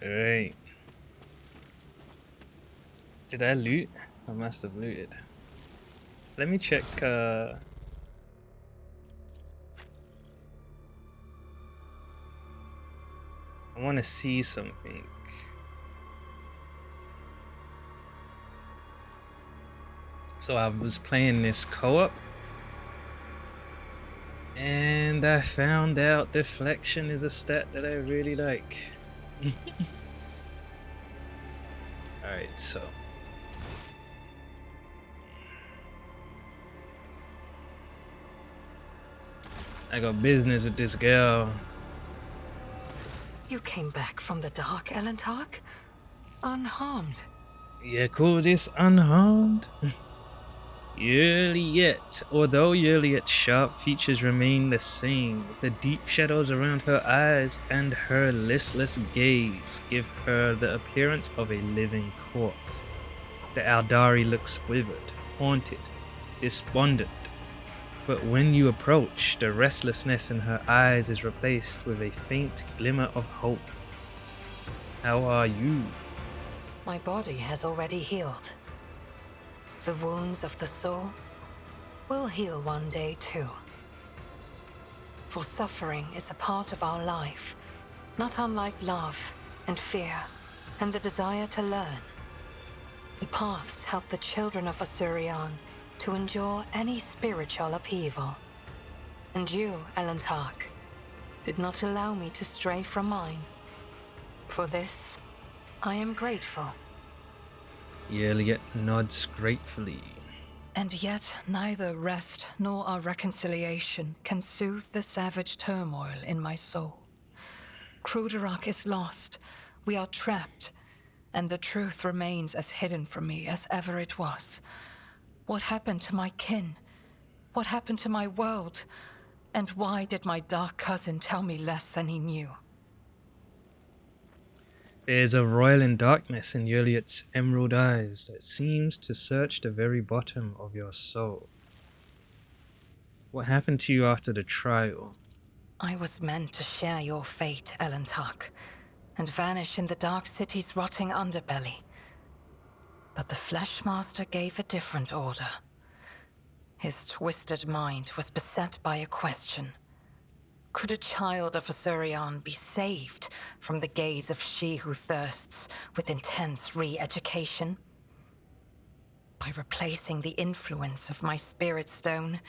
Alright. Did I loot? I must have looted. Let me check, I want to see something. So I was playing this co-op, and I found out deflection is a stat that I really like. Alright, so I got business with this girl. You came back from the dark, Elentark? Unharmed. You call this unharmed? Yet, although Yet's sharp features remain the same, the deep shadows around her eyes and her listless gaze give her the appearance of a living corpse. The Aldari looks withered, haunted, despondent. But when you approach, the restlessness in her eyes is replaced with a faint glimmer of hope. How are you? My body has already healed. The wounds of the soul will heal one day too. For suffering is a part of our life, not unlike love and fear and the desire to learn. The paths help the children of Asurion to endure any spiritual upheaval. And you, Elentark, did not allow me to stray from mine. For this, I am grateful. Yet nods gratefully. And yet, neither rest nor our reconciliation can soothe the savage turmoil in my soul. Kruderak is lost, we are trapped, and the truth remains as hidden from me as ever it was. What happened to my kin? What happened to my world? And why did my dark cousin tell me less than he knew? There's a roiling darkness in Yet's emerald eyes that seems to search the very bottom of your soul. What happened to you after the trial? I was meant to share your fate, Elentark, and vanish in the Dark City's rotting underbelly. But the Fleshmaster gave a different order. His twisted mind was beset by a question. Could a child of Asurion be saved from the gaze of she who thirsts with intense re-education? By replacing the influence of my spirit stone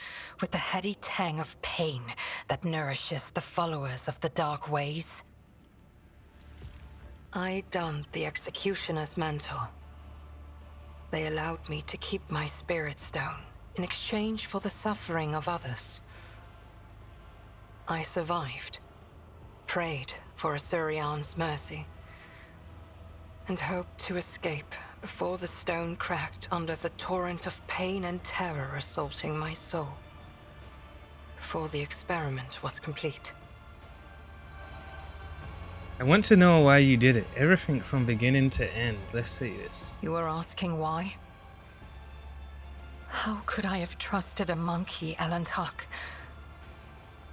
with the heady tang of pain that nourishes the followers of the dark ways? I donned the executioner's mantle. They allowed me to keep my spirit stone in exchange for the suffering of others. I survived, prayed for Asurion's mercy, and hoped to escape before the stone cracked under the torrent of pain and terror assaulting my soul. Before the experiment was complete. I want to know why you did it. Everything from beginning to end. Let's see this. You are asking why? How could I have trusted a monkey, Elentark?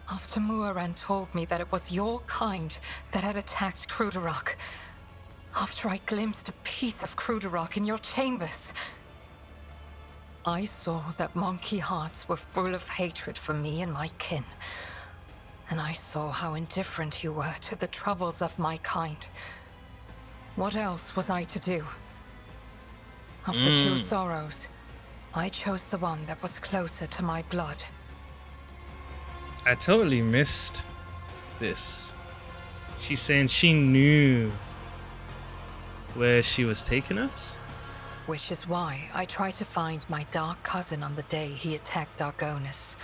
After Muaran told me that it was your kind that had attacked Kruderak. After I glimpsed a piece of Kruderak in your chambers. I saw that monkey hearts were full of hatred for me and my kin. And I saw how indifferent you were to the troubles of my kind. What else was I to do? Of the two sorrows, I chose the one that was closer to my blood. I totally missed this. She's saying she knew where she was taking us? Which is why I tried to find my dark cousin on the day he attacked Argonis.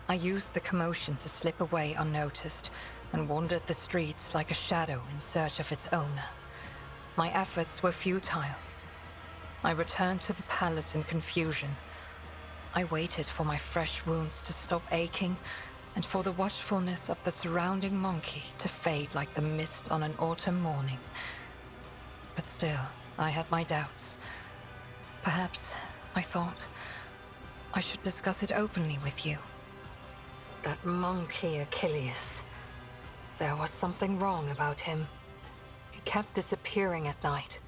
I used the commotion to slip away unnoticed and wandered the streets like a shadow in search of its owner. My efforts were futile. I returned to the palace in confusion. I waited for my fresh wounds to stop aching and for the watchfulness of the surrounding monkey to fade like the mist on an autumn morning. But still, I had my doubts. Perhaps, I thought, I should discuss it openly with you. That monkey Achilles. There was something wrong about him. He kept disappearing at night,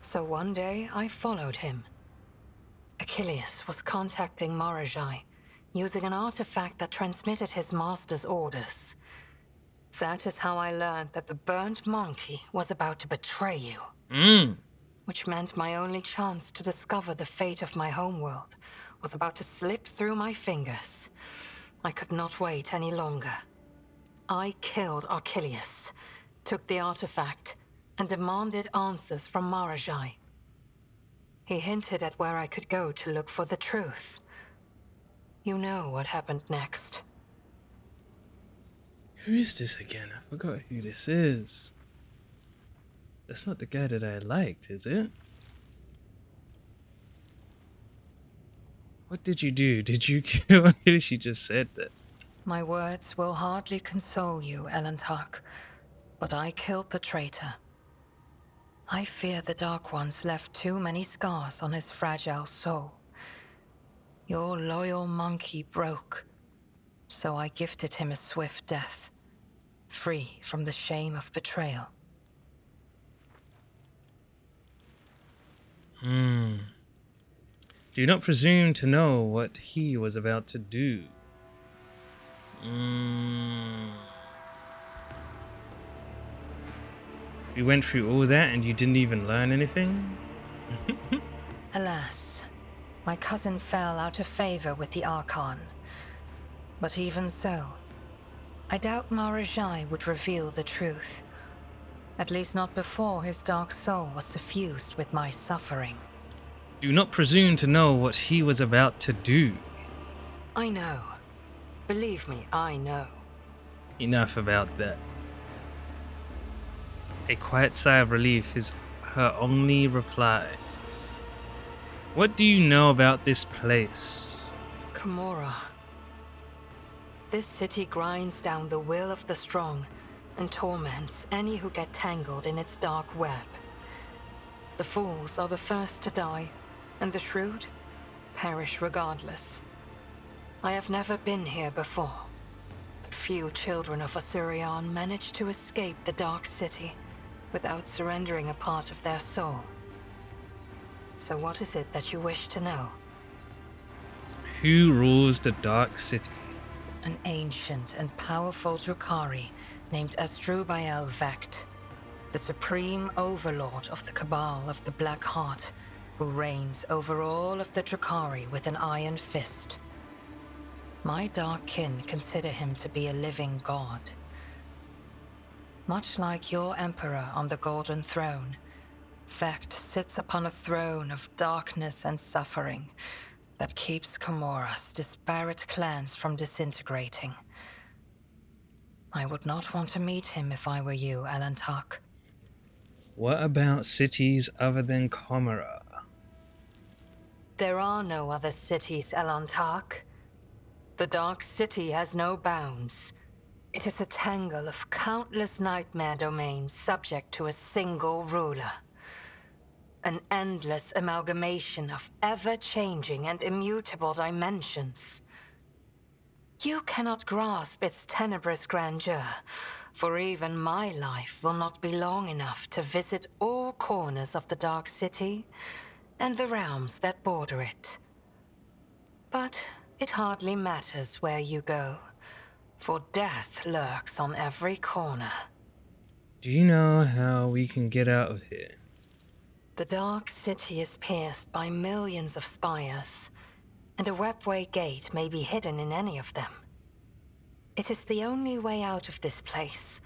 so one day I followed him. Achilles was contacting Marajai, using an artifact that transmitted his master's orders. That is how I learned that the burnt monkey was about to betray you. Which meant my only chance to discover the fate of my homeworld was about to slip through my fingers. I could not wait any longer. I killed Achilles, took the artifact, and demanded answers from Marajai. He hinted at where I could go to look for the truth. You know what happened next. Who is this again? I forgot who this is. That's not the guy that I liked, is it? What did you do? Did you kill her? She just said that. My words will hardly console you, Elantark, but I killed the traitor. I fear the Dark Ones left too many scars on his fragile soul. Your loyal monkey broke, so I gifted him a swift death, free from the shame of betrayal. Do not presume to know what he was about to do. We went through all that and you didn't even learn anything? Alas, my cousin fell out of favor with the Archon. But even so, I doubt Marajai would reveal the truth. At least not before his dark soul was suffused with my suffering. Do not presume to know what he was about to do. I know. Believe me, I know. Enough about that. A quiet sigh of relief is her only reply. What do you know about this place? Kamora. This city grinds down the will of the strong and torments any who get tangled in its dark web. The fools are the first to die, and the shrewd perish regardless. I have never been here before, but few children of Osirion manage to escape the Dark City without surrendering a part of their soul. So what is it that you wish to know? Who rules the Dark City? An ancient and powerful Drukhari named Asdrubael Vecht, the supreme overlord of the Cabal of the Black Heart, who reigns over all of the Drukhari with an iron fist. My dark kin consider him to be a living god. Much like your emperor on the Golden Throne, Vecht sits upon a throne of darkness and suffering that keeps Comora's disparate clans from disintegrating. I would not want to meet him if I were you, Elantark. What about cities other than Comora? There are no other cities, Elantark. The Dark City has no bounds. It is a tangle of countless nightmare domains subject to a single ruler. An endless amalgamation of ever-changing and immutable dimensions. You cannot grasp its tenebrous grandeur, for even my life will not be long enough to visit all corners of the Dark City and the realms that border it. But it hardly matters where you go, for death lurks on every corner. Do you know how we can get out of here? The Dark City is pierced by millions of spires, and a webway gate may be hidden in any of them. It is the only way out of this place,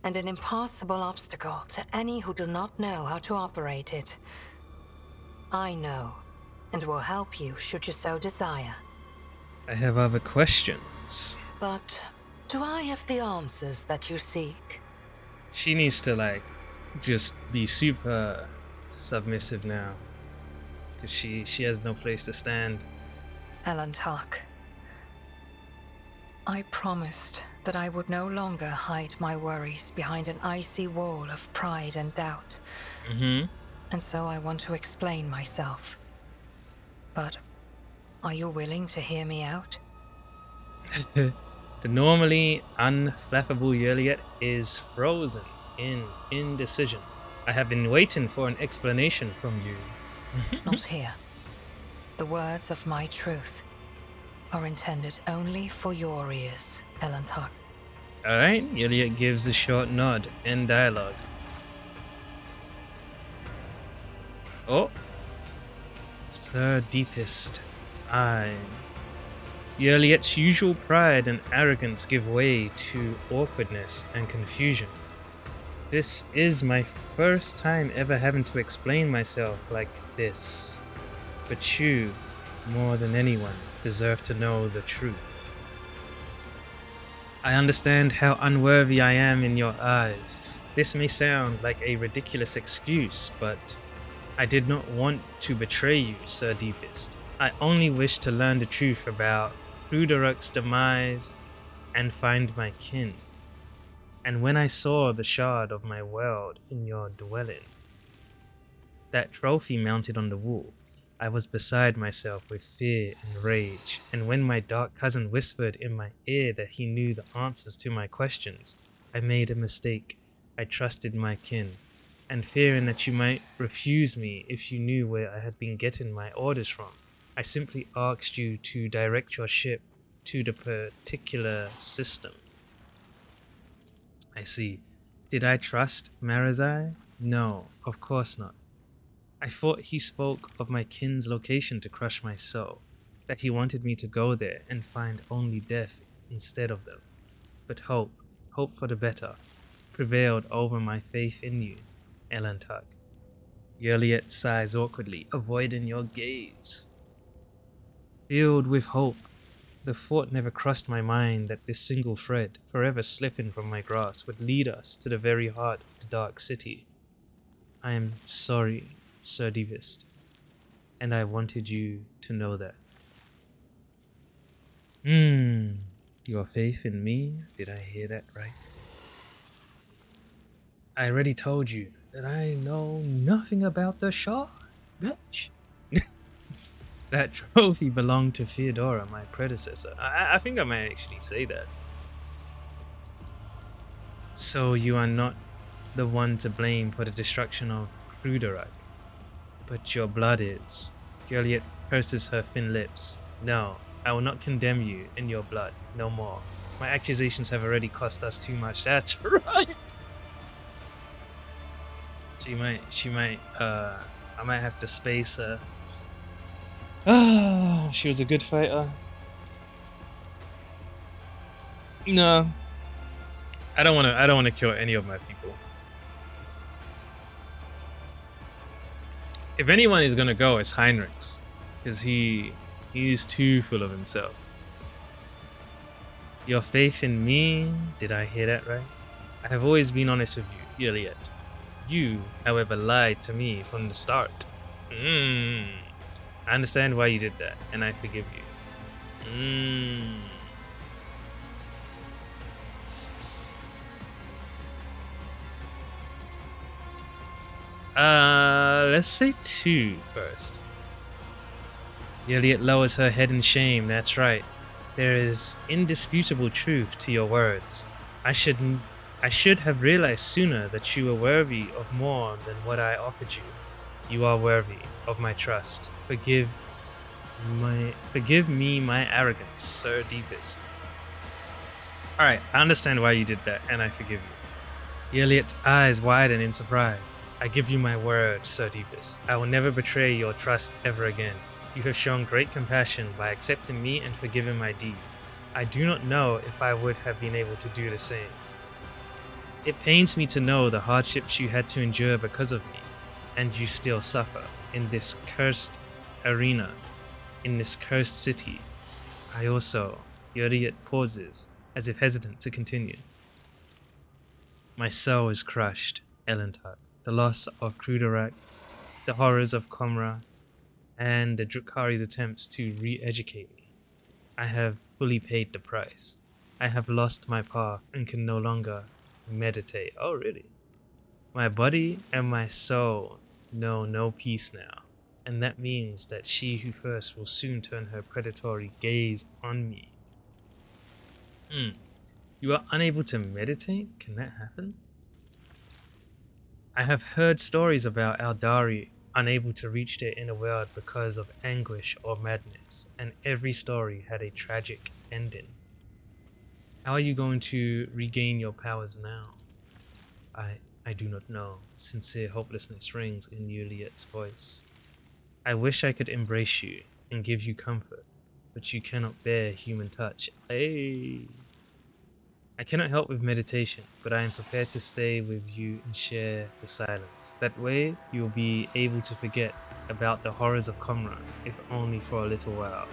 and an impassable obstacle to any who do not know how to operate it. I know, and will help you should you so desire. I have other questions. But do I have the answers that you seek? She needs to just be super submissive now, because she has no place to stand. Elantark, I promised that I would no longer hide my worries behind an icy wall of pride and doubt. And so I want to explain myself. But are you willing to hear me out? The normally unflappable Yurliet is frozen in indecision. I have been waiting for an explanation from you. Not here. The words of my truth are intended only for your ears, Elantok. Alright, Iliad gives a short nod in dialogue. Oh, Sir Deepest, Iliad's usual pride and arrogance give way to awkwardness and confusion. This is my first time ever having to explain myself like this. But you, more than anyone, deserve to know the truth. I understand how unworthy I am in your eyes. This may sound like a ridiculous excuse, but I did not want to betray you, Sir Deepest. I only wished to learn the truth about Ruderuk's demise and find my kin. And when I saw the shard of my world in your dwelling, that trophy mounted on the wall, I was beside myself with fear and rage, and when my dark cousin whispered in my ear that he knew the answers to my questions, I made a mistake. I trusted my kin, and fearing that you might refuse me if you knew where I had been getting my orders from, I simply asked you to direct your ship to the particular system. I see. Did I trust Marazai? No, of course not. I thought he spoke of my kin's location to crush my soul, that he wanted me to go there and find only death instead of them. But hope for the better, prevailed over my faith in you, Elantak. Yurliet sighs awkwardly, avoiding your gaze. Filled with hope, the thought never crossed my mind that this single thread, forever slipping from my grasp, would lead us to the very heart of the Dark City. I am sorry, Sir Devist, and I wanted you to know that. Your faith in me? Did I hear that right? I already told you that I know nothing about the Shah, bitch. That trophy belonged to Theodora, my predecessor. I think I might actually say that. So you are not the one to blame for the destruction of Kruderak, but your blood is. Gilead purses her thin lips. No, I will not condemn you in your blood, no more. My accusations have already cost us too much. That's right. I might have to space her. Ah, she was a good fighter. No, I don't want to kill any of my people. If anyone is gonna go, it's Heinrichs, because he's too full of himself. Your faith in me? Did I hear that right? I have always been honest with you, Iliad. You, however, lied to me from the start. I understand why you did that, and I forgive you. Let's say 2 first. Iliad lowers her head in shame, that's right. There is indisputable truth to your words. I should have realized sooner that you were worthy of more than what I offered you. You are worthy of my trust. Forgive me my arrogance, Sir Deepest. Alright, I understand why you did that, and I forgive you. Iliad's eyes widen in surprise. I give you my word, Sir Deepest. I will never betray your trust ever again. You have shown great compassion by accepting me and forgiving my deed. I do not know if I would have been able to do the same. It pains me to know the hardships you had to endure because of me, and you still suffer in this cursed arena, in this cursed city. I also, Yuriat pauses, as if hesitant to continue. My soul is crushed, Elentar. The loss of Kruderak, the horrors of Komra, and the Drukhari's attempts to re-educate me. I have fully paid the price. I have lost my path and can no longer meditate. Oh, really? My body and my soul know no peace now, and that means that she who first will soon turn her predatory gaze on me. You are unable to meditate? Can that happen? I have heard stories about Aldari unable to reach their inner world because of anguish or madness, and every story had a tragic ending. How are you going to regain your powers now? I do not know. Sincere hopelessness rings in Juliet's voice. I wish I could embrace you and give you comfort, but you cannot bear human touch. Hey. I cannot help with meditation, but I am prepared to stay with you and share the silence. That way, you will be able to forget about the horrors of Qumran, if only for a little while.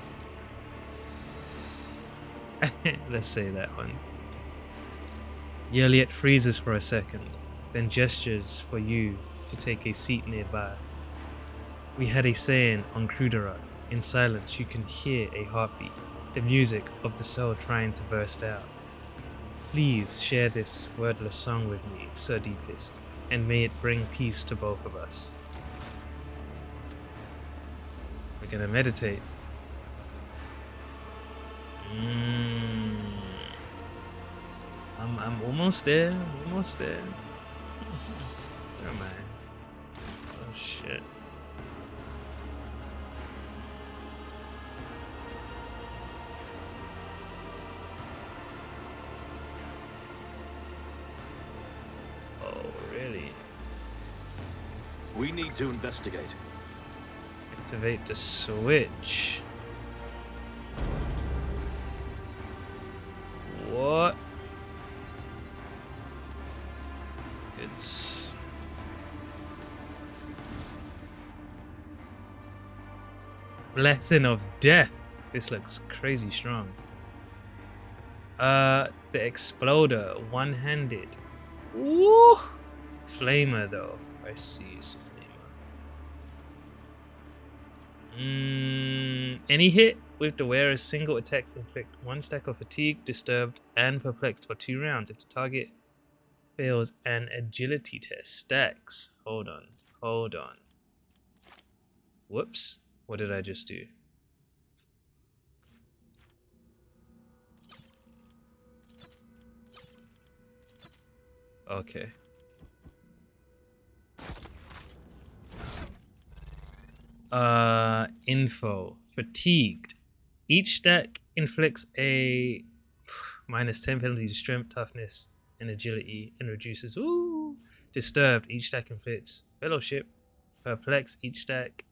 Let's say that one. Juliet freezes for a second, then gestures for you to take a seat nearby. We had a saying on Cruderat. In silence, you can hear a heartbeat, the music of the soul trying to burst out. Please share this wordless song with me, Sir Deepest, and may it bring peace to both of us. We're gonna meditate. I'm almost there. Almost there. Where am I? Oh shit. Oh really? We need to investigate. Activate the switch. What? It's Blessing of Death. This looks crazy strong. The Exploder, one-handed. Woo! Flamer though. I see it's a flamer. Any hit with the wearer's single attacks inflict 1 stack of fatigue, disturbed, and perplexed for 2 rounds. If the target fails an agility test, stacks. Hold on. Whoops. What did I just do? Okay. Info. Fatigued. Each stack inflicts a -10 penalty to strength, toughness, and agility, and reduces. Ooh. Disturbed. Each stack inflicts fellowship. Perplexed. Each stack.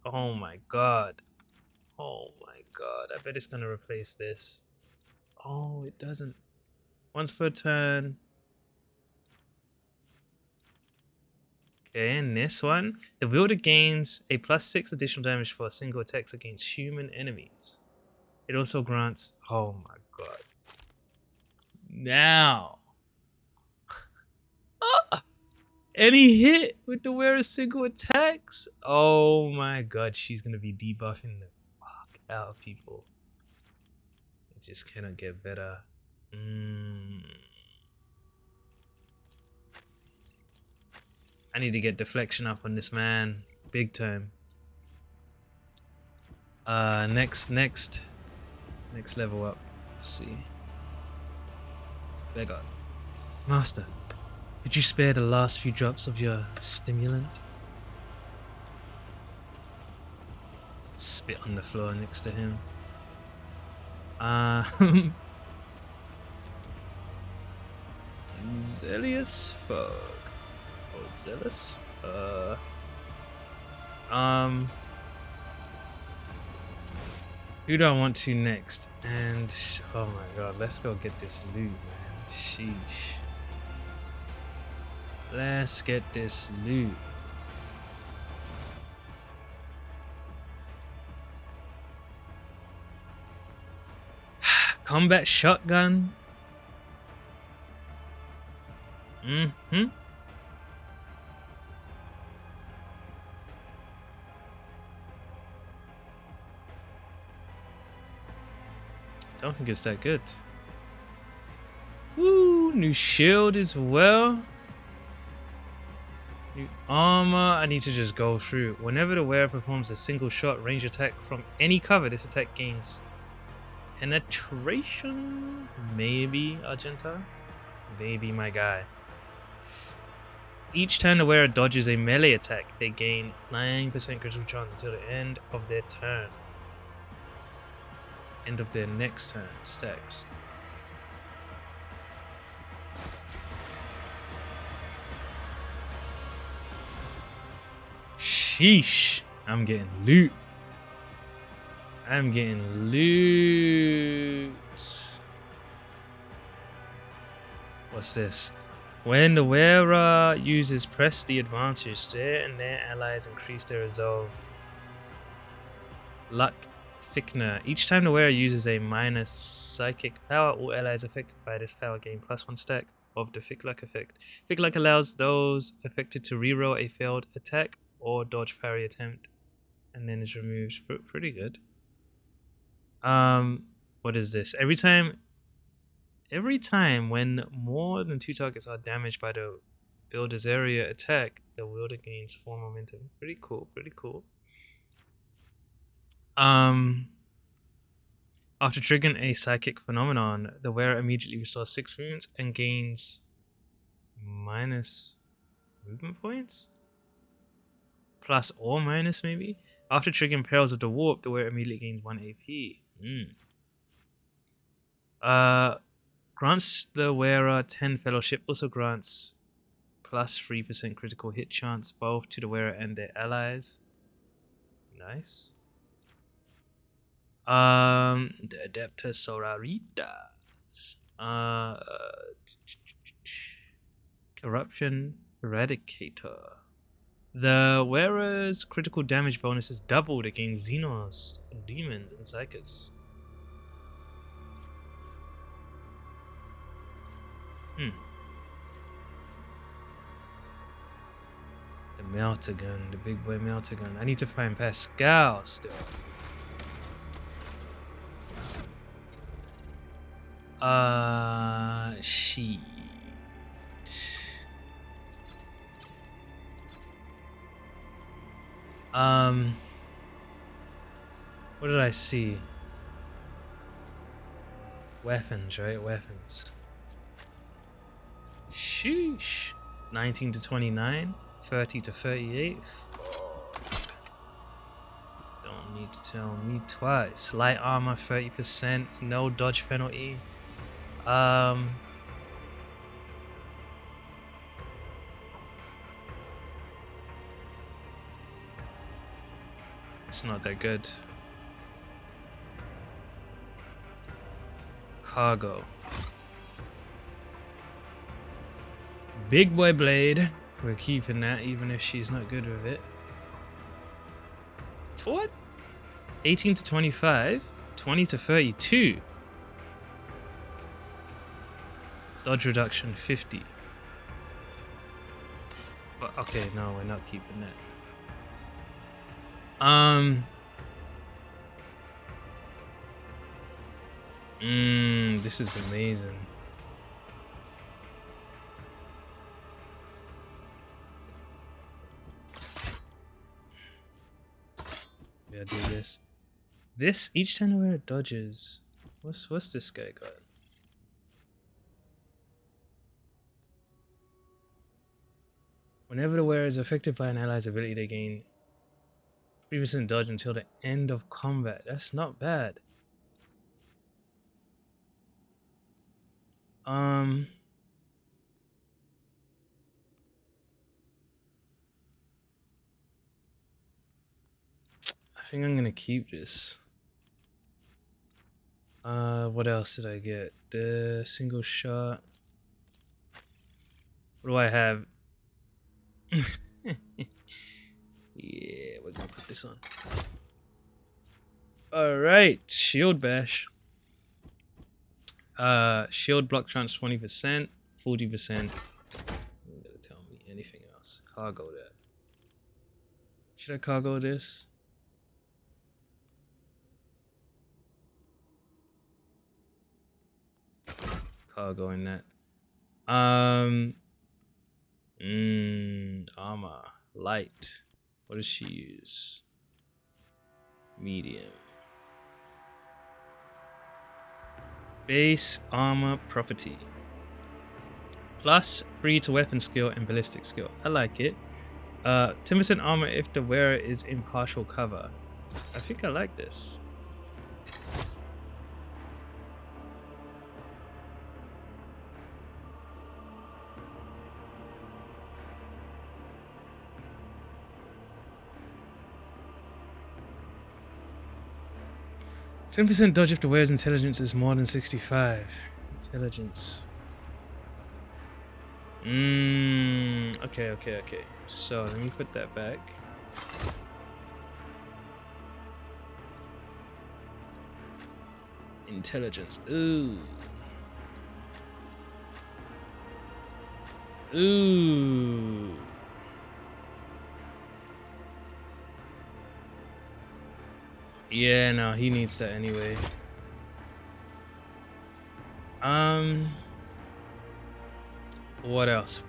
Oh my god. Oh my god. I bet it's gonna replace this. Oh, it doesn't. Once per turn. Okay, and this one, the wielder gains a +6 additional damage for single attacks against human enemies. It also grants, oh my god. Now, any hit with the wearer's single attacks? Oh my god, she's gonna be debuffing the fuck out of people. It just cannot get better. I need to get deflection up on this man, big time. Next level up. Let's see. Beggar. Master, could you spare the last few drops of your stimulant? Spit on the floor next to him. Zealous Fog. Oh, zealous? Who do I want to next? And oh my god, let's go get this loot, man. Sheesh. Let's get this loot. Combat shotgun. Don't think it's that good. Woo! New shield as well. New armor. I need to just go through. Whenever the wearer performs a single shot range attack from any cover, this attack gains penetration. Maybe Argenta. Maybe my guy. Each time the wearer dodges a melee attack, they gain 9% critical chance until the end of their turn. End of their next turn. Stacks. Sheesh. I'm getting loot. I'm getting loot. What's this? When the wearer uses press the advantage, their and their allies increase their resolve. Luck Thickener. Each time the wearer uses a minus psychic power, all allies affected by this power gain +1 stack of the Thick Luck effect. Thick Luck allows those affected to reroll a failed attack or dodge parry attempt, and then is removed. Pretty good. What is this? Every time when more than 2 targets are damaged by the builder's area attack, the wielder gains 4 momentum. Pretty cool. After triggering a psychic phenomenon, the wearer immediately restores 6 wounds and gains minus movement points? Plus or minus, maybe? After triggering Perils of the Warp, the wearer immediately gains 1 AP. Grants the wearer 10 fellowship, also grants plus 3% critical hit chance both to the wearer and their allies. Nice. The Adeptus Sororitas. Corruption Eradicator. The wearer's critical damage bonus is doubled against Xenos, demons, and psychers. The melter gun, the big boy melter gun. I need to find Pascal still. Sheet. What did I see? Weapons, right? Weapons. Sheesh. 19 to 29, 30 to 38. Don't need to tell me twice. Light armor 30%, no dodge penalty. It's not that good. Cargo. Big boy blade. We're keeping that even if she's not good with it. What? 18 to 25, 20 to 32. Dodge reduction 50. But okay, no, we're not keeping that. This is amazing. Yeah, do this. This each time the wearer dodges. What's this guy got? Whenever the wearer is affected by an ally's ability, they gain 3% dodge until the end of combat. That's not bad. I think I'm gonna keep this. What else did I get? The single shot. What do I have? Yeah, we're gonna put this on. Alright, shield bash. Shield block chance 20%, 40%. You're gonna tell me anything else. Cargo that. Should I cargo this? Cargo in that. Armor. Light. What does she use? Medium. Base armor property. +3 to weapon skill and ballistic skill. I like it. 10% armor if the wearer is in partial cover. I think I like this. %10 dodge if the wearer's intelligence is more than 65. Intelligence. Okay. So let me put that back. Intelligence. Ooh. Yeah, no, he needs that anyway.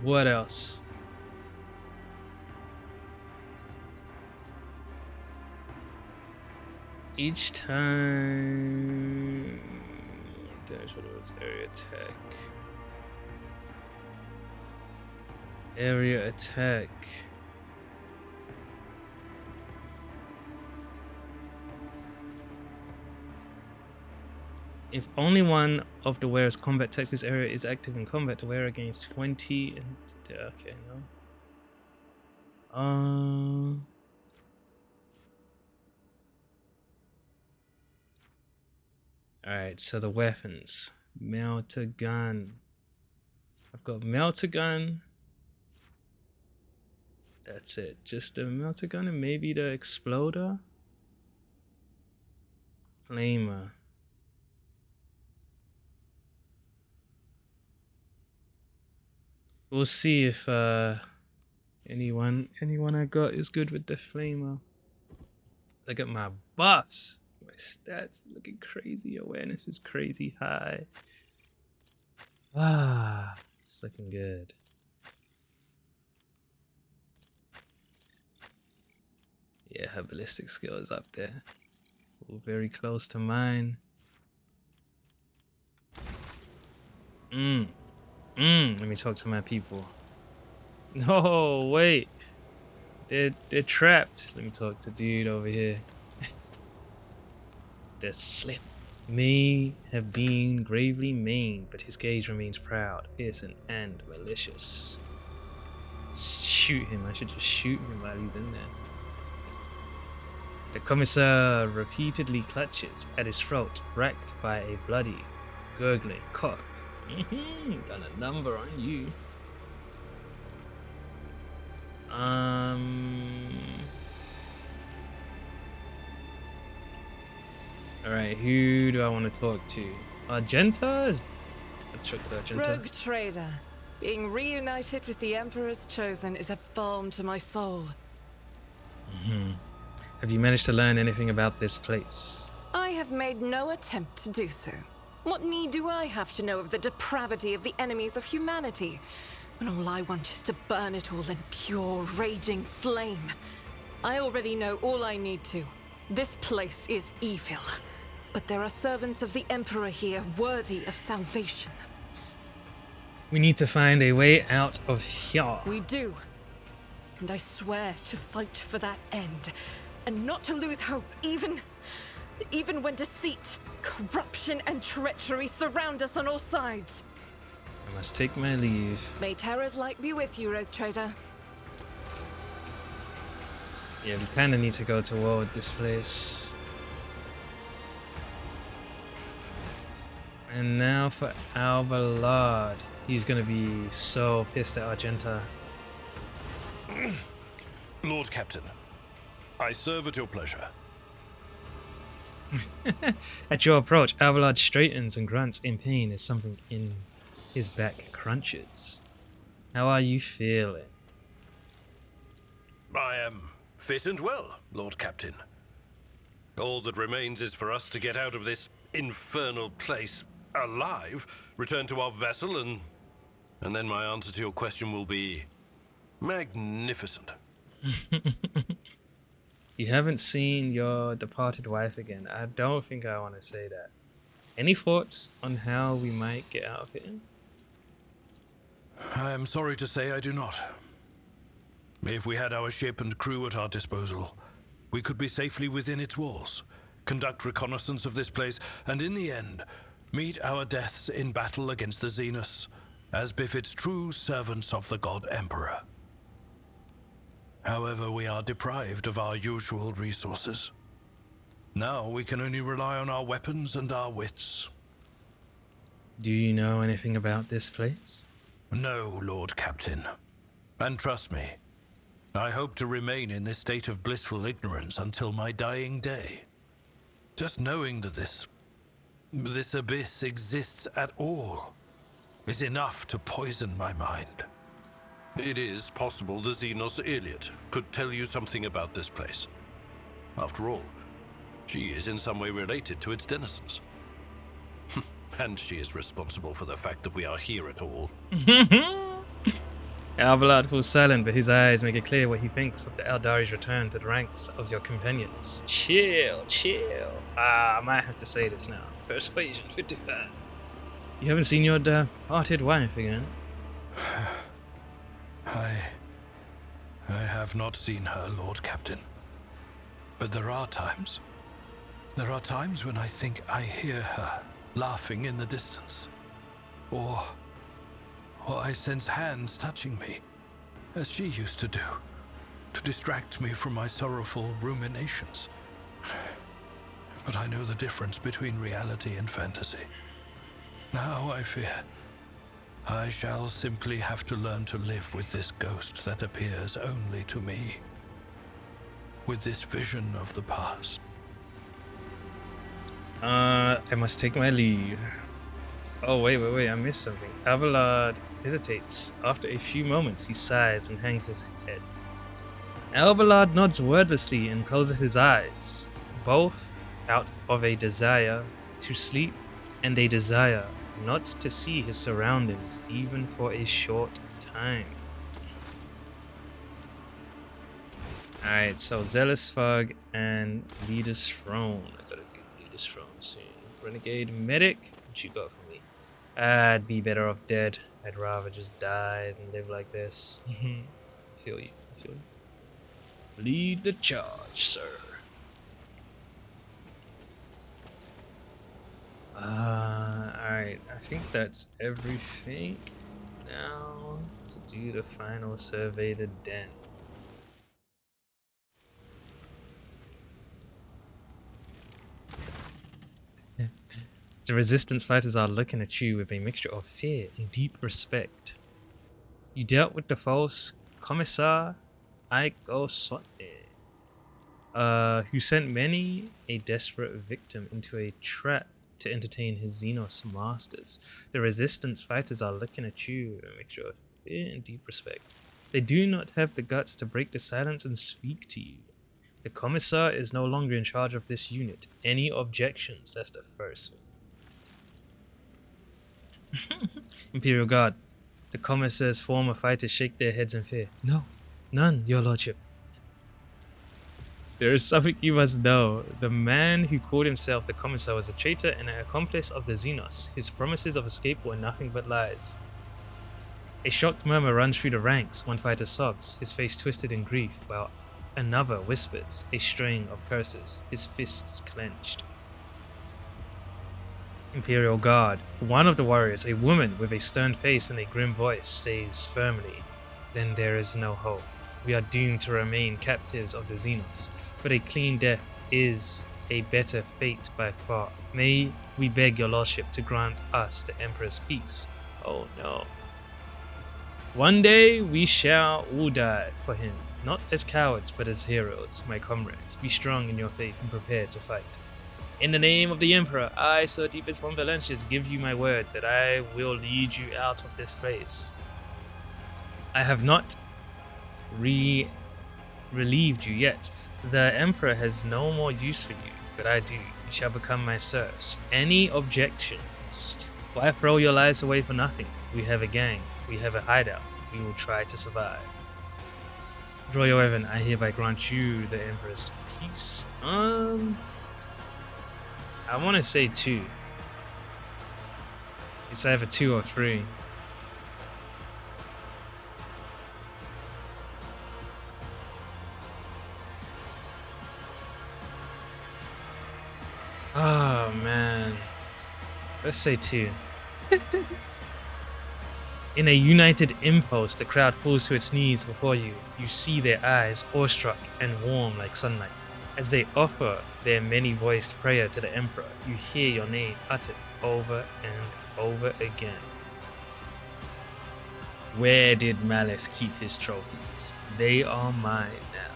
What else? Each time damage towards area attack. If only one of the wearer's combat tactics area is active in combat, the wearer gains 20 and okay, no. Alright, so the weapons. Melter gun. I've got melter gun. That's it. Just the melter gun and maybe the exploder. Flamer. We'll see if anyone I got is good with the flamer. Look at my buffs. My stats looking crazy. Awareness is crazy high. It's looking good. Yeah, her ballistic skill is up there. Ooh, very close to mine. Let me talk to my people. No, wait. They're trapped. Let me talk to dude over here. The slip may have been gravely maimed, but his gaze remains proud, fearsome, and malicious. Shoot him. I should just shoot him while he's in there. The commissar repeatedly clutches at his throat, racked by a bloody, gurgling cough. Got a number on you. Alright, who do I want to talk to? Argenta? Let's check with Argenta. Rogue trader. Being reunited with the Emperor's Chosen is a balm to my soul. Have you managed to learn anything about this place? I have made no attempt to do so. What need do I have to know of the depravity of the enemies of humanity, when all I want is to burn it all in pure, raging flame? I already know all I need to. This place is evil, but there are servants of the Emperor here worthy of salvation. We need to find a way out of here. We do. And I swear to fight for that end, and not to lose hope, even when deceit, corruption, and treachery surround us on all sides. I must take my leave. May Terra's light be with you, Rogue Trader. Yeah, we kinda need to go to war with this place. And now for Albalard. He's gonna be so pissed at Argenta. Lord Captain, I serve at your pleasure. At your approach, Albalard straightens and grunts in pain as something in his back crunches. How are you feeling? I am fit and well, Lord Captain. All that remains is for us to get out of this infernal place alive, return to our vessel, and then my answer to your question will be magnificent. You haven't seen your departed wife again. I don't think I want to say that. Any thoughts on how we might get out of here? I am sorry to say I do not. If we had our ship and crew at our disposal, we could be safely within its walls, conduct reconnaissance of this place, and in the end, meet our deaths in battle against the Xenos, as befits true servants of the God Emperor. However, we are deprived of our usual resources. Now we can only rely on our weapons and our wits. Do you know anything about this place? No, Lord Captain. And trust me, I hope to remain in this state of blissful ignorance until my dying day. Just knowing that this abyss exists at all is enough to poison my mind. It is possible the Xenos Iliad could tell you something about this place. After all, she is in some way related to its denizens. And she is responsible for the fact that we are here at all. Albalad falls silent, but his eyes make it clear what he thinks of the Eldari's return to the ranks of your companions. Chill. I might have to say this now. Persuasion 55. You haven't seen your departed wife again? I have not seen her, Lord Captain. But there are times when I think I hear her laughing in the distance. Or I sense hands touching me, as she used to do, to distract me from my sorrowful ruminations. But I know the difference between reality and fantasy. Now I fear I shall simply have to learn to live with this ghost that appears only to me, with this vision of the past. I must take my leave. Oh, wait, I missed something. Albalad hesitates. After a few moments, he sighs and hangs his head. Albalad nods wordlessly and closes his eyes, both out of a desire to sleep and a desire not to see his surroundings even for a short time. Alright, so Zealous Fug and Leader's Throne. I gotta do Leader's Throne soon. Renegade Medic, what you got for me? I'd be better off dead. I'd rather just die than live like this. I feel you. Lead the charge, sir. Alright, I think that's everything. Now, to do the final survey of the den. The resistance fighters are looking at you with a mixture of fear and deep respect. You dealt with the false Commissar Aiko Sote, who sent many a desperate victim into a trap to entertain his Xenos masters. The resistance fighters are looking at you with a mixture of fear and deep respect. They do not have the guts to break the silence and speak to you. The Commissar is no longer in charge of this unit. Any objections? That's the first one. Imperial Guard. The Commissar's former fighters shake their heads in fear. No, none, your lordship. There is something you must know. The man who called himself the Commissar was a traitor and an accomplice of the Xenos. His promises of escape were nothing but lies. A shocked murmur runs through the ranks. One fighter sobs, his face twisted in grief, while another whispers a string of curses, his fists clenched. Imperial Guard. One of the warriors, a woman with a stern face and a grim voice, says firmly, "Then there is no hope. We are doomed to remain captives of the Xenos, but a clean death is a better fate by far. May we beg your lordship to grant us the Emperor's peace." Oh no. One day we shall all die for him, not as cowards but as heroes. My comrades, be strong in your faith and prepare to fight. In the name of the Emperor, I, Sir Deepest von Valentius, give you my word that I will lead you out of this place. I have not relieved you yet. The Emperor has no more use for you, but I do. You shall become my serfs. Any objections? Why throw your lives away for nothing? We have a gang. We have a hideout. We will try to survive. Draw your weapon. I hereby grant you the Emperor's peace. I want to say 2. It's either 2 or 3. Let's say 2. In a united impulse, the crowd falls to its knees before you. You see their eyes awestruck and warm like sunlight. As they offer their many-voiced prayer to the Emperor, you hear your name uttered over and over again. Where did Malice keep his trophies? They are mine now.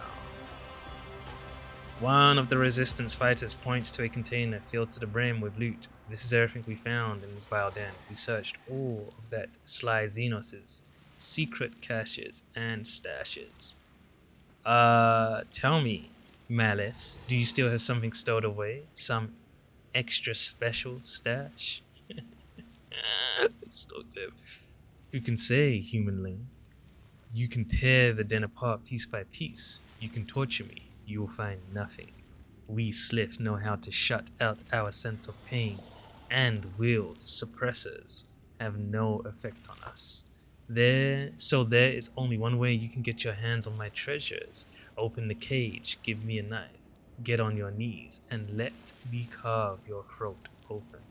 One of the resistance fighters points to a container filled to the brim with loot. This is everything we found in this vile den. We searched all of that sly Xenos' secret caches and stashes. Tell me, Malice, do you still have something stowed away? Some extra special stash? It's so deep. Who can say, humanling? You can tear the den apart piece by piece. You can torture me. You will find nothing. We Slith know how to shut out our sense of pain, and will suppressors have no effect on us. There is only one way you can get your hands on my treasures. Open the cage, give me a knife, get on your knees, and let me carve your throat open.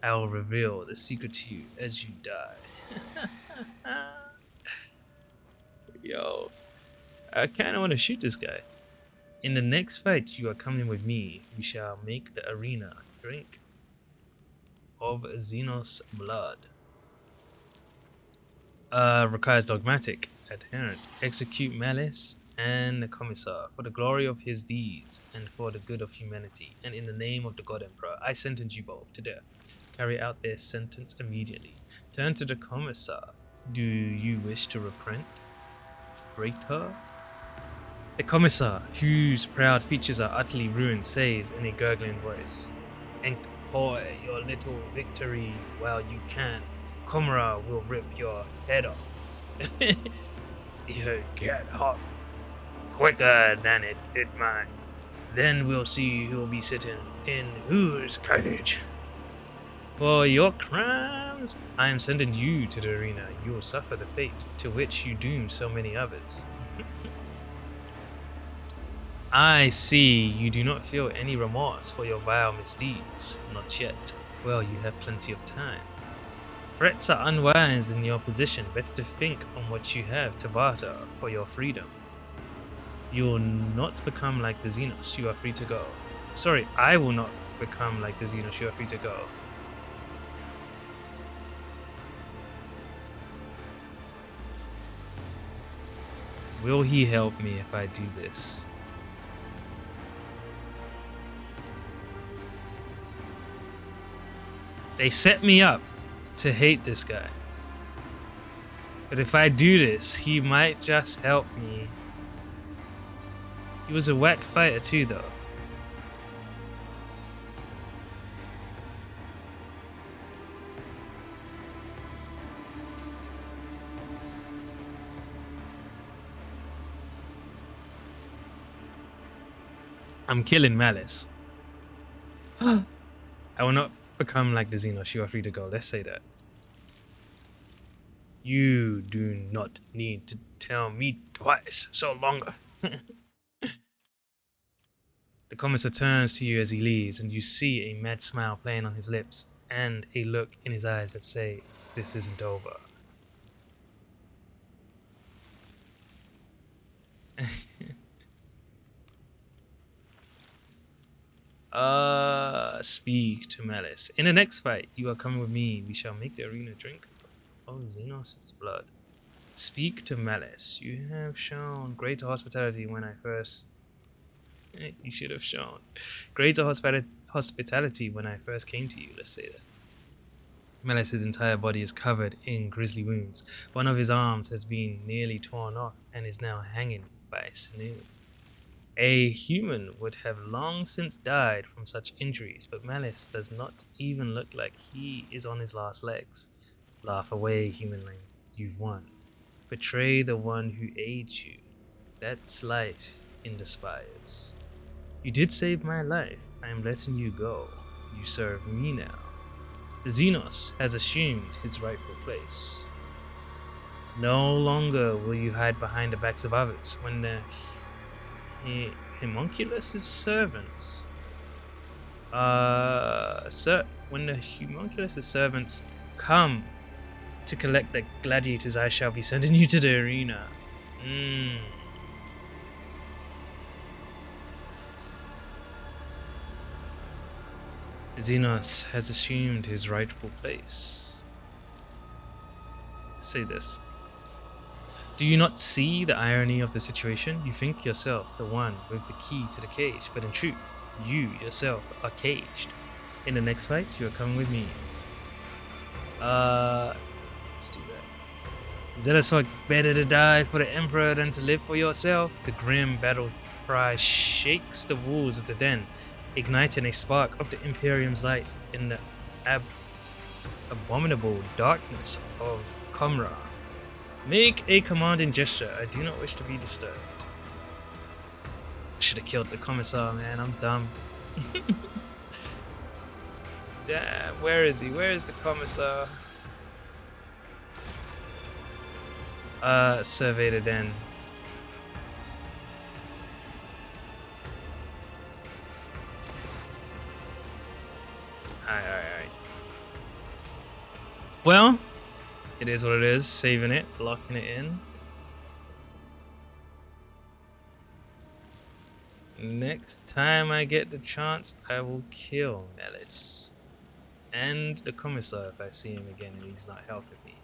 I will reveal the secret to you as you die. Yo, I kinda wanna shoot this guy. In the next fight you are coming with me, we shall make the arena drink of Xenos blood. Requires dogmatic adherent. Execute Malice and the Commissar for the glory of his deeds and for the good of humanity. And in the name of the God Emperor, I sentence you both to death. Carry out their sentence immediately. Turn to the Commissar. Do you wish to repent? Traitor? The Commissar, whose proud features are utterly ruined, says in a gurgling voice, "Enjoy your little victory while you can. Comrade will rip your head off." You get off quicker than it did mine. Then we'll see who'll be sitting in whose cage. For your crimes, I am sending you to the arena. You will suffer the fate to which you doomed so many others. I see you do not feel any remorse for your vile misdeeds. Not yet. Well, you have plenty of time. Threats are unwise in your position. Better to think on what you have to barter for your freedom. You will not become like the Xenos. You are free to go. Sorry, I will not become like the Xenos. You are free to go. Will he help me if I do this? They set me up to hate this guy. But if I do this, he might just help me. He was a whack fighter too, though. I'm killing Malice. I will not become like the Xenos. You are free to go. Let's say that. You do not need to tell me twice. So longer. The Commissar turns to you as he leaves, and you see a mad smile playing on his lips and a look in his eyes that says, "This isn't over." Speak to Malice. In the next fight, you are coming with me. We shall make the arena drink of Xenos' blood. Speak to Malice. You have shown greater hospitality when I first... You should have shown greater hospitality when I first came to you, let's say that. Malice's entire body is covered in grisly wounds. One of his arms has been nearly torn off and is now hanging by a sinew. A human would have long since died from such injuries, but Malice does not even look like he is on his last legs. Laugh away, humanling. You've won. Betray the one who aids you. That's life in the spires. You did save my life. I am letting you go. You serve me now. The Xenos has assumed his rightful place. No longer will you hide behind the backs of others when the Homunculus' servants. when the homunculus' servants come to collect the gladiators, I shall be sending you to the arena. Xenos has assumed his rightful place. Say this. Do you not see the irony of the situation? You think yourself the one with the key to the cage, but in truth, you yourself are caged. In the next fight, you are coming with me. Let's do that. Zealous folk, better to die for the Emperor than to live for yourself. The grim battle cry shakes the walls of the den, igniting a spark of the Imperium's light in the abominable darkness of Comra. Make a commanding gesture. I do not wish to be disturbed. Should have killed the commissar, man. I'm dumb. Damn, where is he? Where is the commissar? Survey the den. Alright. Well, it is what it is. Saving it, locking it in. Next time I get the chance, I will kill Melis. And the commissar if I see him again and he's not helping me.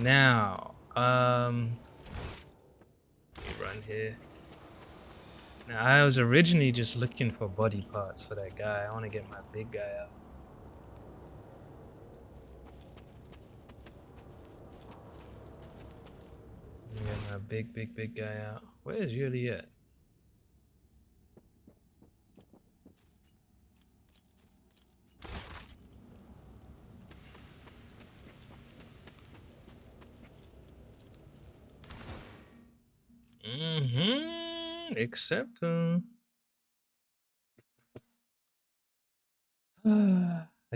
Now, let me run here. Now, I was originally just looking for body parts for that guy. I want to get my big guy out. Get my big guy out. Where is Yuli at? Except I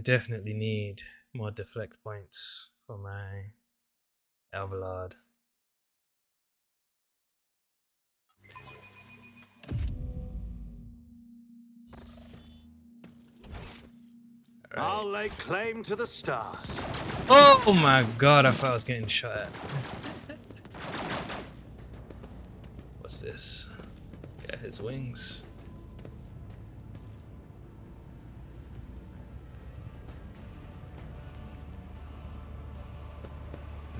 definitely need more deflect points for my Alvalade. Right. I'll lay claim to the stars. Oh my god, I thought I was getting shot at. What's this? Got his wings.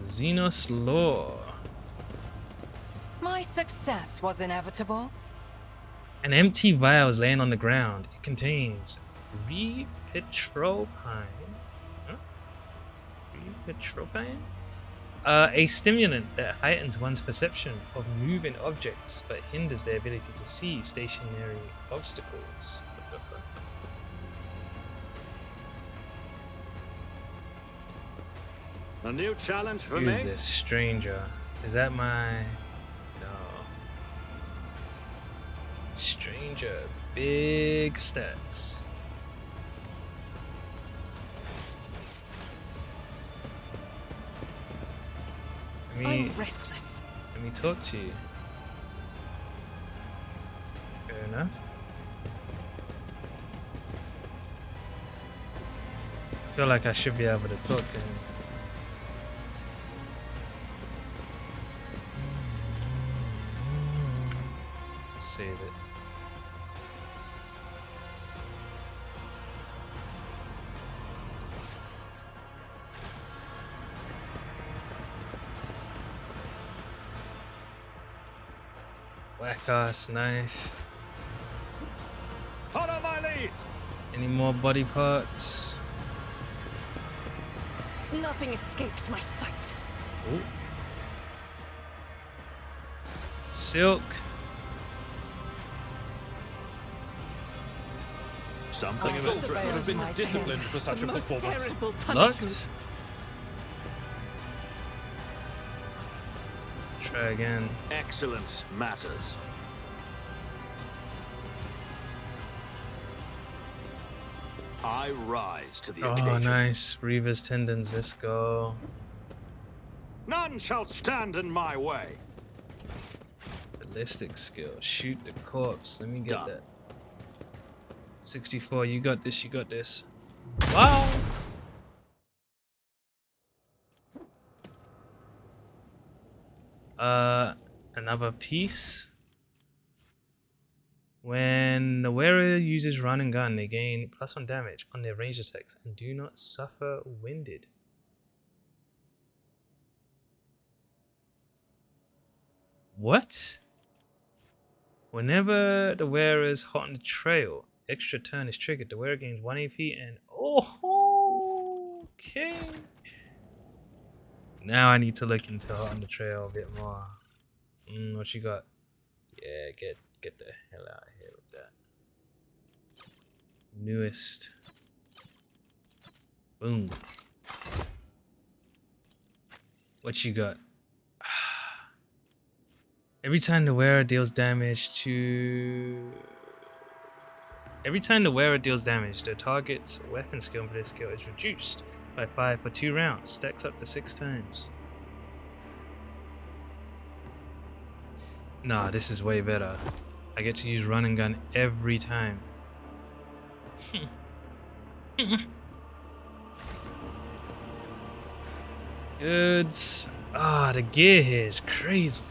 Xenos lore. My success was inevitable. An empty vial is laying on the ground. It contains repitropine. Huh? Repitropine? A stimulant that heightens one's perception of moving objects but hinders their ability to see stationary obstacles. What the fuck? A new challenge for Who's me? this stranger? Is that my... No. Stranger. Big stats. I'm restless. Let me talk to you. Fair enough. I feel like I should be able to talk to him. Save it. Whack-ass knife. Follow my lead. Any more body parts? Nothing escapes my sight. Ooh. Silk. Something of interest. Would have been disciplined for such The a most performance. terrible punishment. Locked. Try again. Excellence matters. I rise to the Oh, occasion. nice. Reaver's tendons. Let's go. None shall stand in my way. Ballistic skill. Shoot the corpse. Let me get Done. that. 64, you got this, you got this. Wow! Another piece. When the wearer uses run and gun, they gain +1 damage on their ranged attacks and do not suffer winded. What? Whenever the wearer is hot on the trail, extra turn is triggered. The wearer gains 1 AP and okay. Now I need to look into hot on the trail a bit more. What you got? Yeah, get the hell out of here with that. Newest. Boom. What you got? Every time the wearer deals damage, the target's weapon skill and blade skill is reduced by 5 for 2 rounds. Stacks up to 6 times. Nah, this is way better. I get to use run and gun every time. Goods. The gear here is crazy.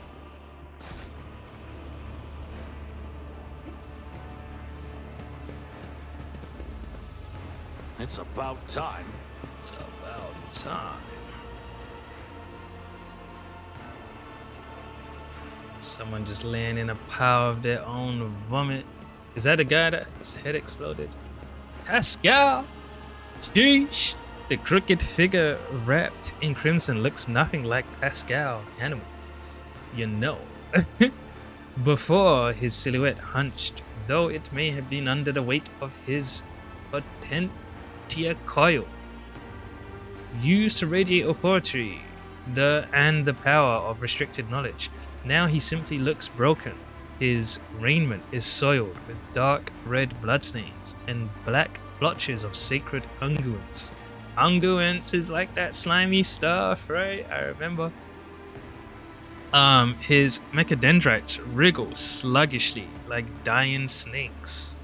It's about time. It's about time. Someone just laying in a pile of their own vomit. Is that the guy that's head exploded? Pascal! Sheesh! The crooked figure wrapped in crimson looks nothing like Pascal Animal. You know. Before his silhouette hunched, though it may have been under the weight of his potentia coil. Used to radiate authority and the power of restricted knowledge. Now he simply looks broken. His raiment is soiled with dark red bloodstains and black blotches of sacred unguents. Unguents is like that slimy stuff, right? I remember. His mechadendrites wriggle sluggishly like dying snakes.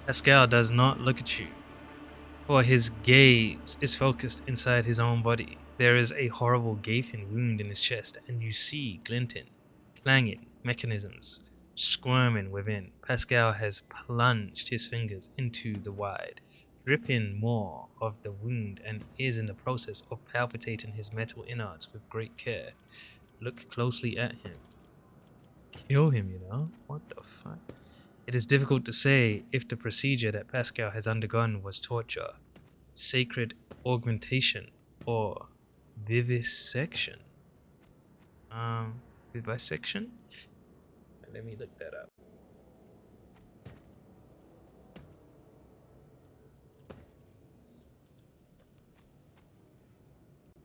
Pascal does not look at you, for his gaze is focused inside his own body. There is a horrible gaping wound in his chest, and you see glinting, clanging mechanisms squirming within. Pascal has plunged his fingers into the wide, dripping more of the wound, and is in the process of palpitating his metal innards with great care. Look closely at him. Kill him, you know? What the fuck? It is difficult to say if the procedure that Pascal has undergone was torture, sacred augmentation, or vivisection. Vivisection? Let me look that up.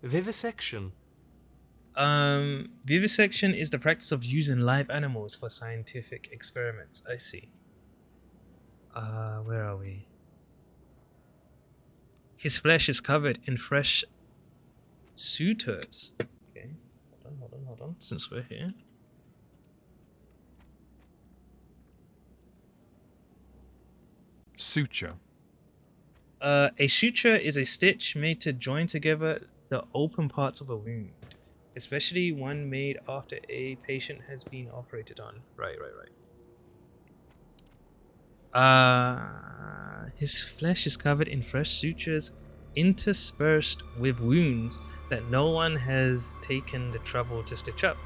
Vivisection. Vivisection is the practice of using live animals for scientific experiments. I see. Where are we? His flesh is covered in fresh sutures. Okay, hold on, since we're here. Suture. A suture is a stitch made to join together the open parts of a wound, especially one made after a patient has been operated on. Right. His flesh is covered in fresh sutures interspersed with wounds that no one has taken the trouble to stitch up.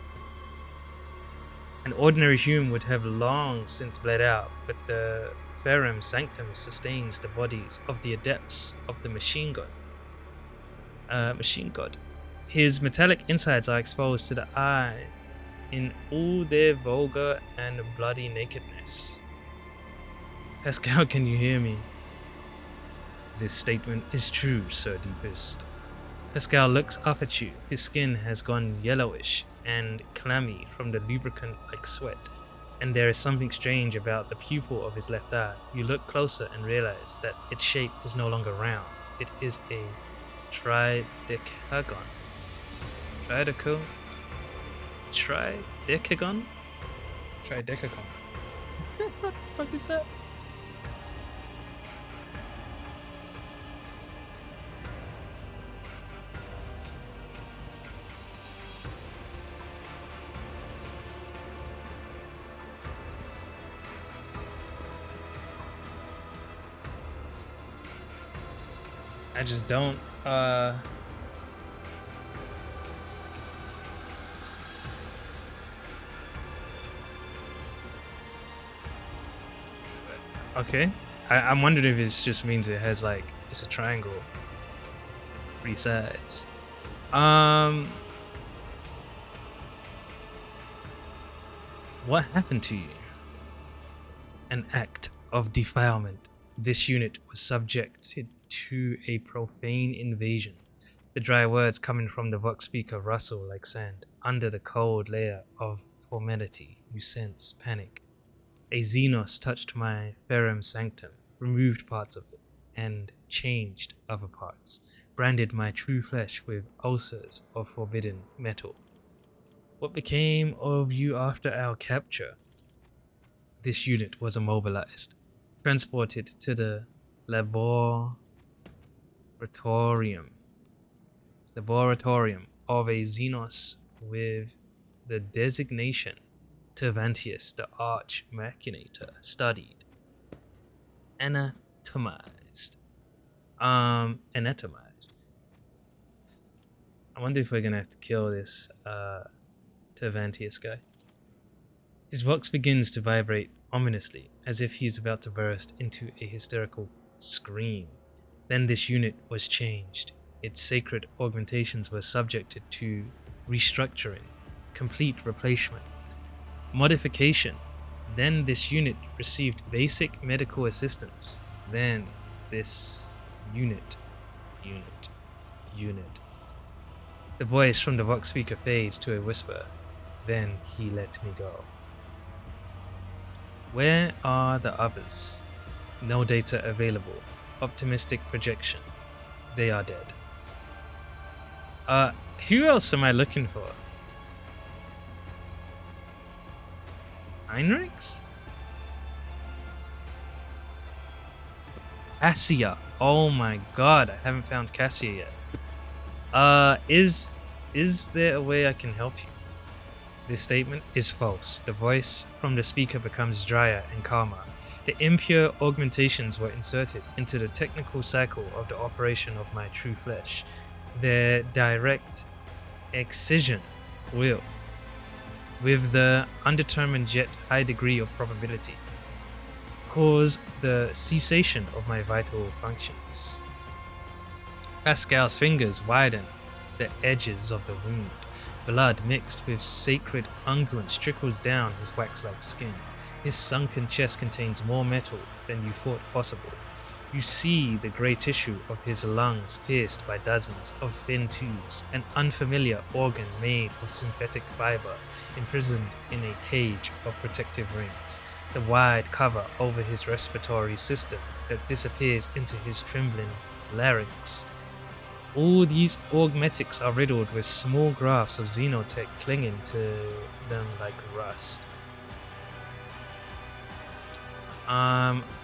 An ordinary human would have long since bled out, but the Ferrum Sanctum sustains the bodies of the adepts of the machine god. His metallic insides are exposed to the eye in all their vulgar and bloody nakedness. Pascal, can you hear me? This statement is true, Sir Deepest. Pascal looks up at you. His skin has gone yellowish and clammy from the lubricant like sweat, and there is something strange about the pupil of his left eye. You look closer and realize that its shape is no longer round. It is a tridecagon. Tridecagon? Tridecagon? What the fuck is that? I just don't. Okay. I'm wondering if it just means it has like it's a triangle, 3 sides. What happened to you? An act of defilement. This unit was subjected to a profane invasion. The dry words coming from the vox speaker rustle like sand. Under the cold layer of formality, you sense panic. A Xenos touched my ferrum sanctum, removed parts of it, and changed other parts, branded my true flesh with ulcers of forbidden metal. What became of you after our capture? This unit was immobilized, transported to the laboratorium of a Xenos with the designation Tervantius the Arch Machinator studied. Anatomized. Anatomized. I wonder if we're gonna have to kill this Tervantius guy. His vox begins to vibrate ominously, as if he is about to burst into a hysterical scream. Then this unit was changed. Its sacred augmentations were subjected to restructuring, complete replacement, modification. Then this unit received basic medical assistance. Then this unit. The voice from the vox speaker fades to a whisper. Then he let me go. Where are the others? No data available. Optimistic projection. They are dead. Who else am I looking for? Heinrichs? Cassia. Oh my god, I haven't found Cassia yet. Is there a way I can help you? This statement is false. The voice from the speaker becomes drier and calmer. The impure augmentations were inserted into the technical cycle of the operation of my true flesh. Their direct excision will, with the undetermined yet high degree of probability, cause the cessation of my vital functions. Pascal's fingers widen the edges of the wound. Blood mixed with sacred unguents trickles down his wax-like skin. His sunken chest contains more metal than you thought possible. You see the grey tissue of his lungs pierced by dozens of thin tubes, an unfamiliar organ made of synthetic fiber, imprisoned in a cage of protective rings. The wide cover over his respiratory system that disappears into his trembling larynx. All these augmetics are riddled with small grafts of xenotech clinging to them like rust.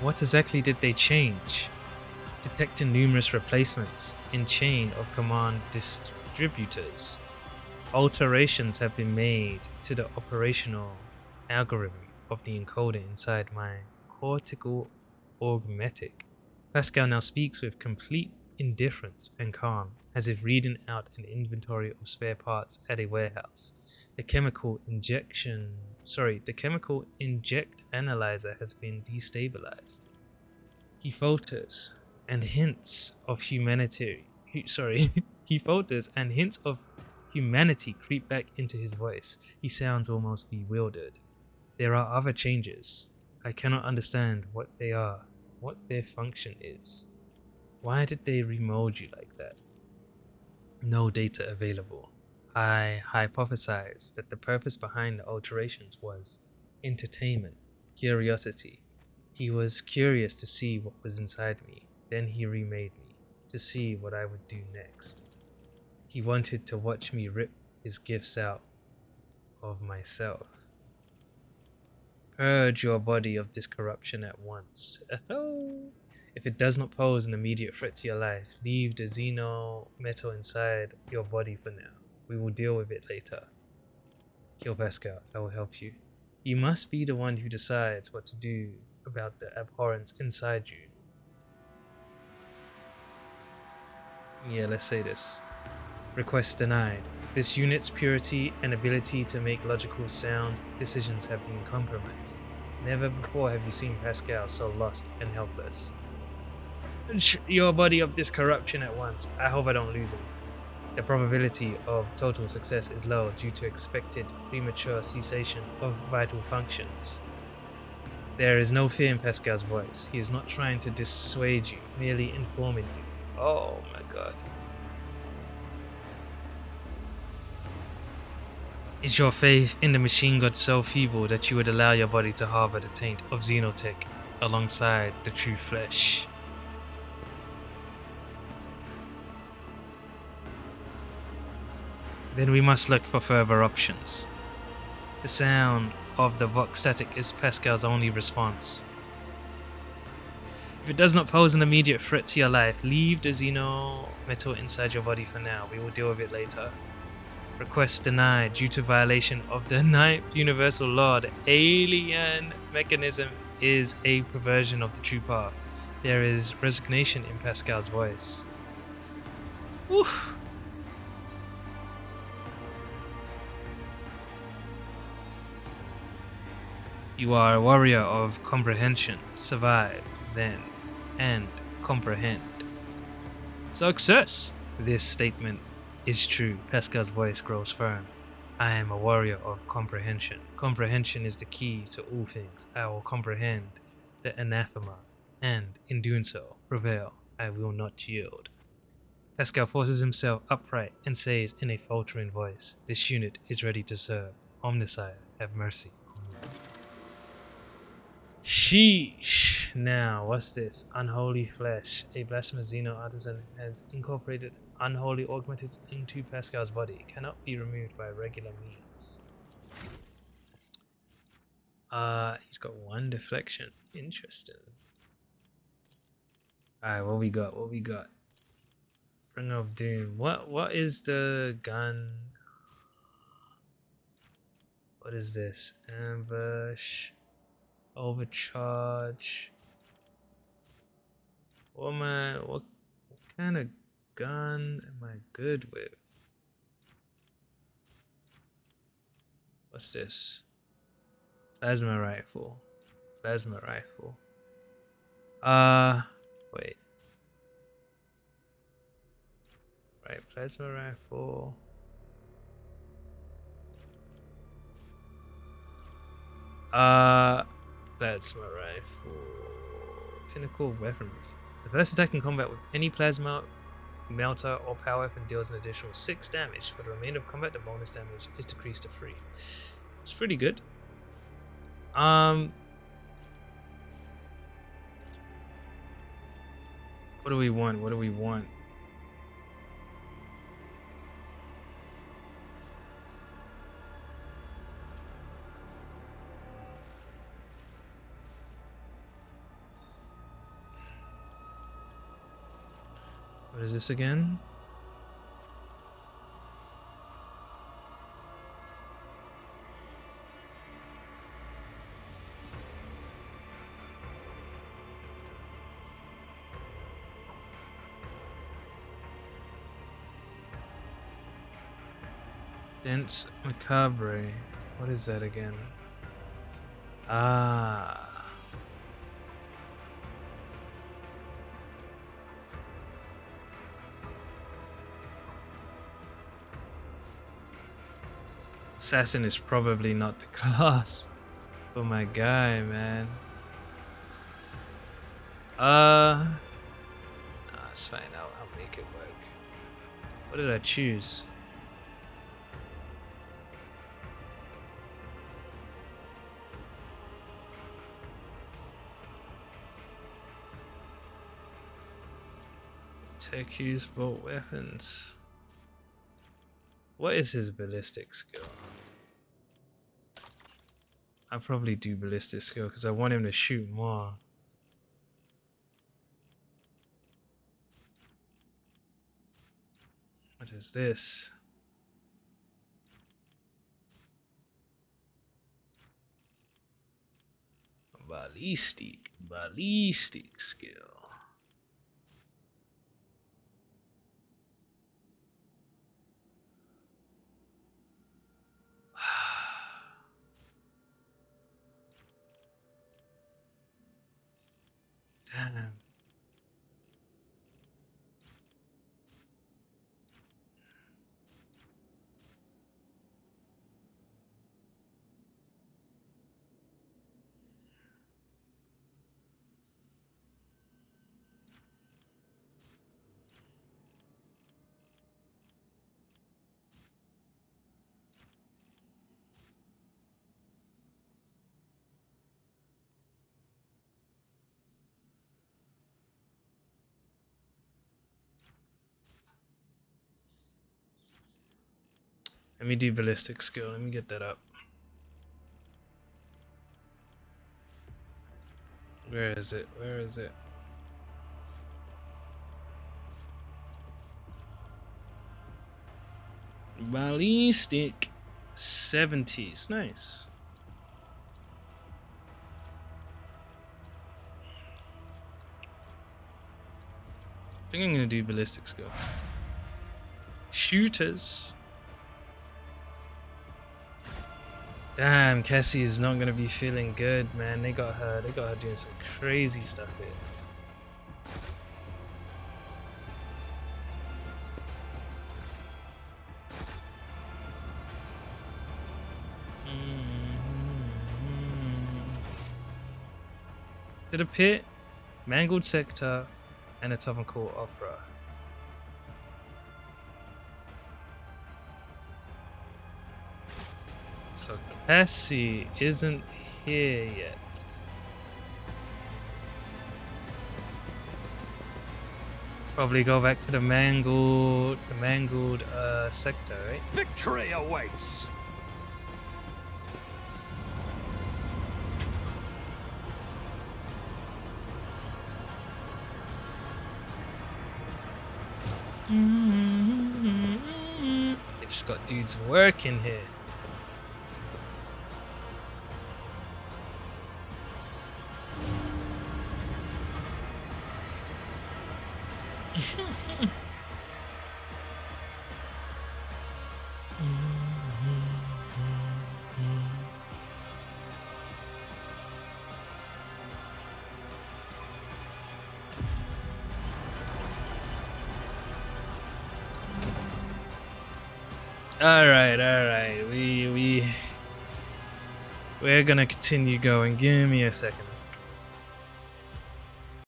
What exactly did they change? Detecting numerous replacements in chain of command distributors. Alterations have been made to the operational algorithm of the encoder inside my cortical augmetic. Pascal now speaks with complete indifference and calm, as if reading out an inventory of spare parts at a warehouse. The chemical inject analyzer has been destabilized. He falters and hints of humanity creep back into his voice. He sounds almost bewildered. There are other changes. I cannot understand what they are, what their function is. Why did they remold you like that? No data available. I hypothesize that the purpose behind the alterations was entertainment, curiosity. He was curious to see what was inside me. Then he remade me, to see what I would do next. He wanted to watch me rip his gifts out of myself. Purge your body of this corruption at once. If it does not pose an immediate threat to your life, leave the xeno metal inside your body for now. We will deal with it later. Kill Pascal, I will help you. You must be the one who decides what to do about the abhorrence inside you. Yeah, let's say this. Request denied. This unit's purity and ability to make logical sound decisions have been compromised. Never before have you seen Pascal so lost and helpless. Your body of this corruption at once. I hope I don't lose him. The probability of total success is low due to expected premature cessation of vital functions. There is no fear in Pascal's voice. He is not trying to dissuade you, merely informing you. Oh my god. Is your faith in the machine god so feeble that you would allow your body to harbor the taint of xenotech alongside the true flesh? Then we must look for further options. The sound of the Vox static is Pascal's only response. If it does not pose an immediate threat to your life, leave the xeno metal inside your body for now. We will deal with it later. Request denied due to violation of the 9th universal law. The alien mechanism is a perversion of the true path. There is resignation in Pascal's voice. Oof. You are a warrior of comprehension. Survive, then, and comprehend. Success! This statement is true. Pascal's voice grows firm. I am a warrior of comprehension. Comprehension is the key to all things. I will comprehend the anathema, and in doing so, prevail. I will not yield. Pascal forces himself upright and says in a faltering voice, this unit is ready to serve. Omnisire, have mercy on me. Sheesh. Now, what's this? Unholy flesh. A blasphemous Xeno artisan has incorporated unholy augmentics into Pascal's body. It cannot be removed by regular means. He's got 1 deflection. Interesting. Alright, what we got? What we got? Bringer of Doom. What is the gun? What is this? Ambush. Overcharge. What kind of gun am I good with? What's this? Plasma rifle. Plasma rifle. Wait. Right, plasma rifle. Plasma rifle. Pinnacle weaponry. The first attack in combat with any plasma melter or power weapon deals an additional 6 damage. For the remainder of combat, the bonus damage is decreased to 3. It's pretty good. What do we want? What do we want? What is this again? Dense Macabre. What is that again? Ah. Assassin is probably not the class for my guy, man. Nah, it's fine. I'll make it work. What did I choose? Tech use bolt weapons. What is his ballistic skill? I'll probably do ballistic skill because I want him to shoot more. What is this? Ballistic skill. Damn. Let me do ballistic skill. Let me get that up. Where is it? Where is it? Ballistic 70s. Nice. I think I'm gonna do ballistic skill. Shooters. Damn, Cassie is not gonna be feeling good, man. They got her doing some crazy stuff here. To the pit, mangled sector, and a tavern called Opera. So Cassie isn't here yet. Probably go back to the mangled sector, right? Victory awaits! They just got dudes working here. All right. We're gonna continue going. Give me a second.